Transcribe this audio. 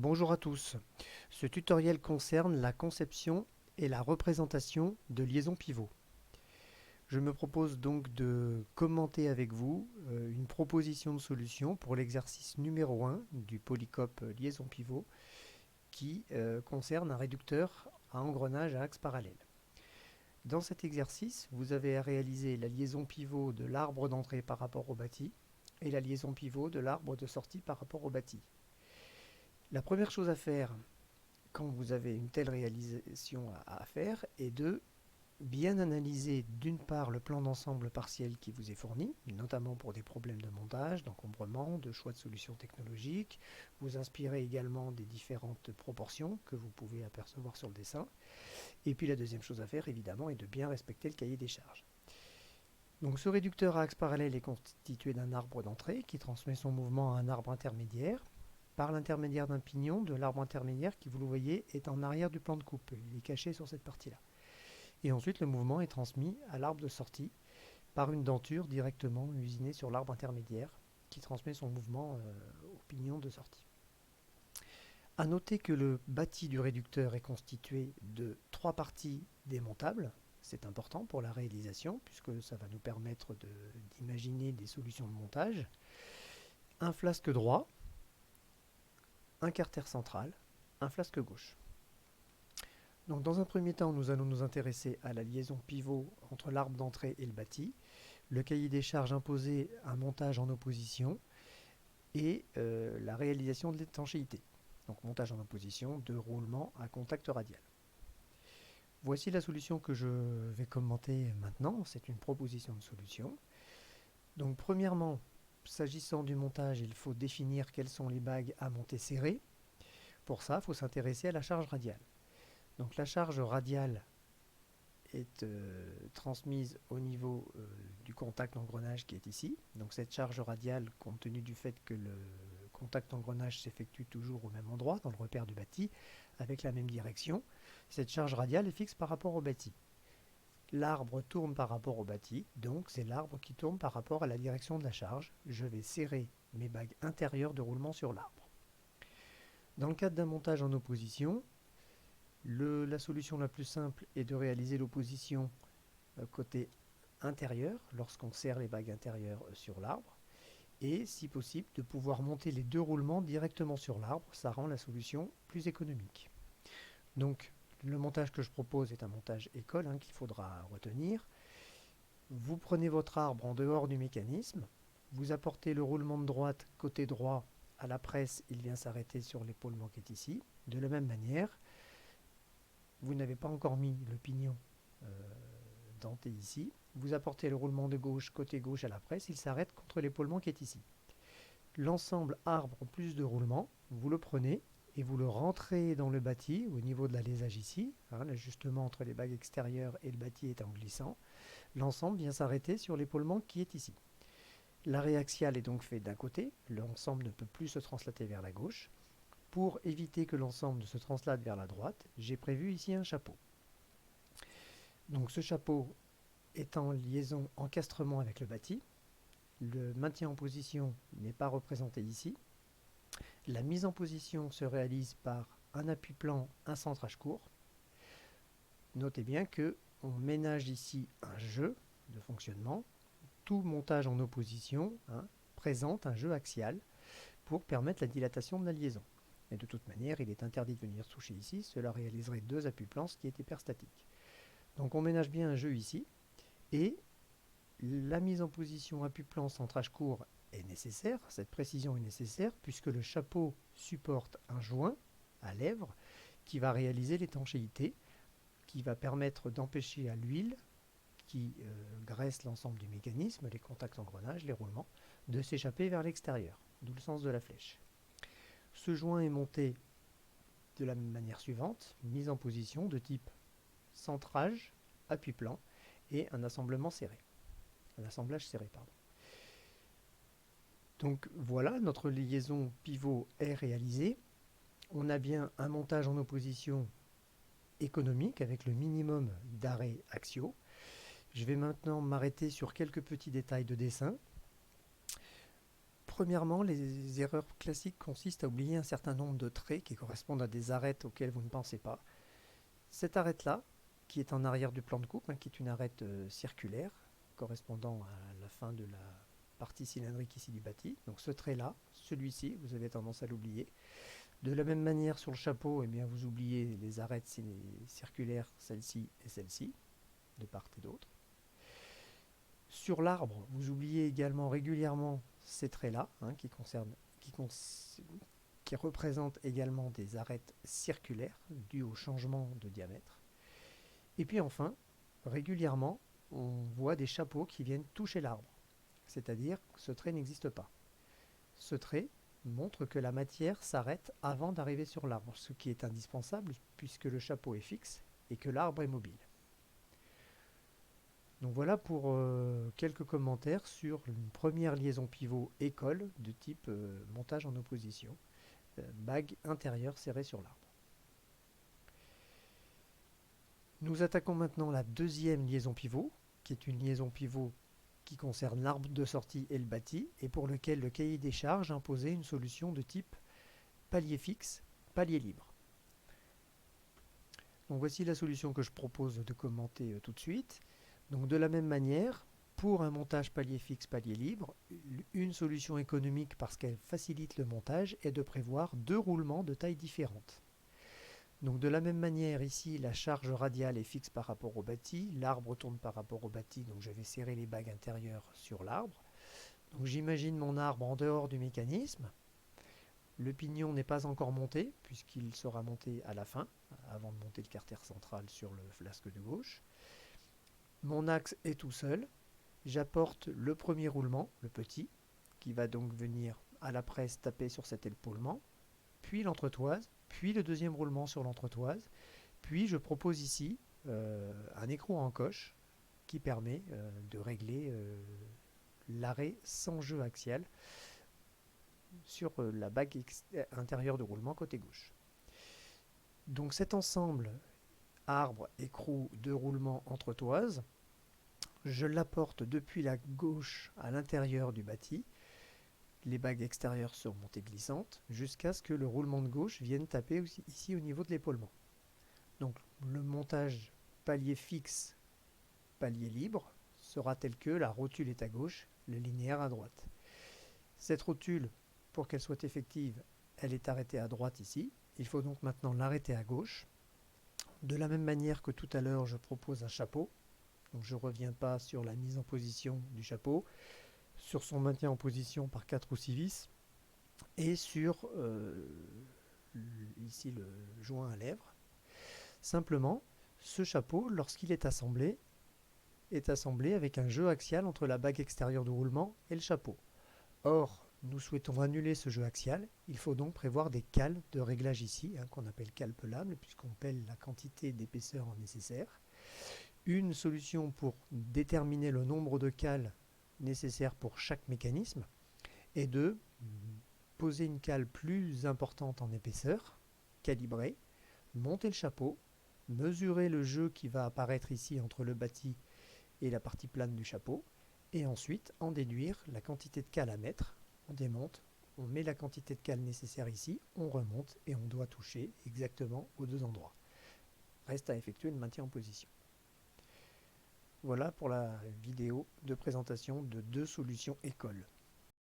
Bonjour à tous. Ce tutoriel concerne la conception et la représentation de liaisons pivots. Je me propose donc de commenter avec vous une proposition de solution pour l'exercice numéro 1 du Polycope liaison pivot qui concerne un réducteur à engrenage à axe parallèle. Dans cet exercice, vous avez à réaliser la liaison pivot de l'arbre d'entrée par rapport au bâti et la liaison pivot de l'arbre de sortie par rapport au bâti. La première chose à faire quand vous avez une telle réalisation à faire est de bien analyser d'une part le plan d'ensemble partiel qui vous est fourni, notamment pour des problèmes de montage, d'encombrement, de choix de solutions technologiques. Vous inspirez également des différentes proportions que vous pouvez apercevoir sur le dessin. Et puis la deuxième chose à faire, évidemment, est de bien respecter le cahier des charges. Donc ce réducteur à axe parallèle est constitué d'un arbre d'entrée qui transmet son mouvement à un arbre intermédiaire par l'intermédiaire d'un pignon de l'arbre intermédiaire qui, vous le voyez, est en arrière du plan de coupe. Il est caché sur cette partie-là. Et ensuite, le mouvement est transmis à l'arbre de sortie par une denture directement usinée sur l'arbre intermédiaire qui transmet son mouvement au pignon de sortie. A noter que le bâti du réducteur est constitué de 3 parties démontables. C'est important pour la réalisation puisque ça va nous permettre d'imaginer des solutions de montage. Un flasque droit, un carter central, un flasque gauche. Donc dans un premier temps, nous allons nous intéresser à la liaison pivot entre l'arbre d'entrée et le bâti, le cahier des charges imposé un montage en opposition et la réalisation de l'étanchéité. Donc montage en opposition de roulement à contact radial. Voici la solution que je vais commenter maintenant. C'est une proposition de solution. Donc premièrement, s'agissant du montage, il faut définir quelles sont les bagues à monter serrées. Pour ça, il faut s'intéresser à la charge radiale. Donc la charge radiale est transmise au niveau du contact d'engrenage qui est ici. Donc cette charge radiale, compte tenu du fait que le contact d'engrenage s'effectue toujours au même endroit, dans le repère du bâti, avec la même direction, cette charge radiale est fixe par rapport au bâti. L'arbre tourne par rapport au bâti, donc c'est l'arbre qui tourne par rapport à la direction de la charge. Je vais serrer mes bagues intérieures de roulement sur l'arbre. Dans le cadre d'un montage en opposition, la solution la plus simple est de réaliser l'opposition côté intérieur lorsqu'on serre les bagues intérieures sur l'arbre et si possible de pouvoir monter les deux roulements directement sur l'arbre, ça rend la solution plus économique. Donc le montage que je propose est un montage école qu'il faudra retenir. Vous prenez votre arbre en dehors du mécanisme, vous apportez le roulement de droite côté droit à la presse, il vient s'arrêter sur l'épaulement qui est ici. De la même manière, vous n'avez pas encore mis le pignon denté ici, vous apportez le roulement de gauche côté gauche à la presse, il s'arrête contre l'épaulement qui est ici. L'ensemble arbre plus de roulement, vous le prenez et vous le rentrez dans le bâti au niveau de l'alésage ici, l'ajustement entre les bagues extérieures et le bâti est en glissant. L'ensemble vient s'arrêter sur l'épaulement qui est ici. L'arrêt axial est donc fait d'un côté, l'ensemble ne peut plus se translater vers la gauche. Pour éviter que l'ensemble se translate vers la droite, j'ai prévu ici un chapeau. Donc ce chapeau est en liaison encastrement avec le bâti. Le maintien en position n'est pas représenté ici. La mise en position se réalise par un appui-plan, un centrage court. Notez bien qu'on ménage ici un jeu de fonctionnement. Tout montage en opposition présente un jeu axial pour permettre la dilatation de la liaison. Et de toute manière, il est interdit de venir toucher ici, cela réaliserait deux appuis-plans, ce qui est hyperstatique. Donc on ménage bien un jeu ici, et la mise en position appui-plan centrage court est nécessaire, cette précision est nécessaire, puisque le chapeau supporte un joint à lèvres qui va réaliser l'étanchéité, qui va permettre d'empêcher à l'huile qui graisse l'ensemble du mécanisme, les contacts engrenages, les roulements, de s'échapper vers l'extérieur, d'où le sens de la flèche. Ce joint est monté de la manière suivante, mise en position de type centrage, appui-plan et un assemblement serré. Un assemblage serré, pardon. Donc voilà, notre liaison pivot est réalisée. On a bien un montage en opposition économique avec le minimum d'arrêts axiaux. Je vais maintenant m'arrêter sur quelques petits détails de dessin. premièrement, les erreurs classiques consistent à oublier un certain nombre de traits qui correspondent à des arêtes auxquelles vous ne pensez pas. Cette arête-là, qui est en arrière du plan de coupe, qui est une arête circulaire, correspondant à la fin de la partie cylindrique ici du bâti. Donc ce trait-là, celui-ci, vous avez tendance à l'oublier. De la même manière sur le chapeau, eh bien, vous oubliez les arêtes circulaires, celle-ci et celle-ci, de part et d'autre. Sur l'arbre, vous oubliez également régulièrement ces traits-là, qui représentent également des arêtes circulaires dues au changement de diamètre. Et puis enfin, régulièrement, on voit des chapeaux qui viennent toucher l'arbre, c'est-à-dire que ce trait n'existe pas. Ce trait montre que la matière s'arrête avant d'arriver sur l'arbre, ce qui est indispensable puisque le chapeau est fixe et que l'arbre est mobile. Donc voilà pour quelques commentaires sur une première liaison pivot école de type montage en opposition, bague intérieure serrée sur l'arbre. Nous attaquons maintenant la deuxième liaison pivot, qui est une liaison pivot qui concerne l'arbre de sortie et le bâti, et pour lequel le cahier des charges imposait une solution de type palier fixe, palier libre. Donc voici la solution que je propose de commenter tout de suite. Donc de la même manière, pour un montage palier fixe, palier libre, une solution économique parce qu'elle facilite le montage est de prévoir deux roulements de taille différente. Donc de la même manière, ici, la charge radiale est fixe par rapport au bâti, l'arbre tourne par rapport au bâti, donc je vais serrer les bagues intérieures sur l'arbre. Donc j'imagine mon arbre en dehors du mécanisme. Le pignon n'est pas encore monté, puisqu'il sera monté à la fin, avant de monter le carter central sur le flasque de gauche. Mon axe est tout seul. J'apporte le premier roulement, le petit, qui va donc venir à la presse taper sur cet épaulement, puis l'entretoise, puis le deuxième roulement sur l'entretoise, puis je propose ici un écrou en coche qui permet de régler l'arrêt sans jeu axial sur la bague intérieure de roulement côté gauche. Donc cet ensemble arbre, écrou, deux roulements, entretoise, je l'apporte depuis la gauche à l'intérieur du bâti. Les bagues extérieures sont montées glissantes jusqu'à ce que le roulement de gauche vienne taper aussi, ici au niveau de l'épaulement. Donc le montage palier fixe, palier libre sera tel que la rotule est à gauche, le linéaire à droite. Cette rotule, pour qu'elle soit effective, elle est arrêtée à droite ici. Il faut donc maintenant l'arrêter à gauche. De la même manière que tout à l'heure, je propose un chapeau. Donc je ne reviens pas sur la mise en position du chapeau, sur son maintien en position par 4 ou 6 vis, et sur ici le joint à lèvres. Simplement, ce chapeau, lorsqu'il est assemblé avec un jeu axial entre la bague extérieure de roulement et le chapeau. Or, nous souhaitons annuler ce jeu axial, il faut donc prévoir des cales de réglage ici, qu'on appelle cales pelables, puisqu'on pèle la quantité d'épaisseur nécessaire. Une solution pour déterminer le nombre de cales nécessaires pour chaque mécanisme est de poser une cale plus importante en épaisseur, calibrer, monter le chapeau, mesurer le jeu qui va apparaître ici entre le bâti et la partie plane du chapeau, et ensuite en déduire la quantité de cales à mettre. On démonte, on met la quantité de cales nécessaire ici, on remonte et on doit toucher exactement aux deux endroits. Reste à effectuer le maintien en position. Voilà pour la vidéo de présentation de deux solutions écoles.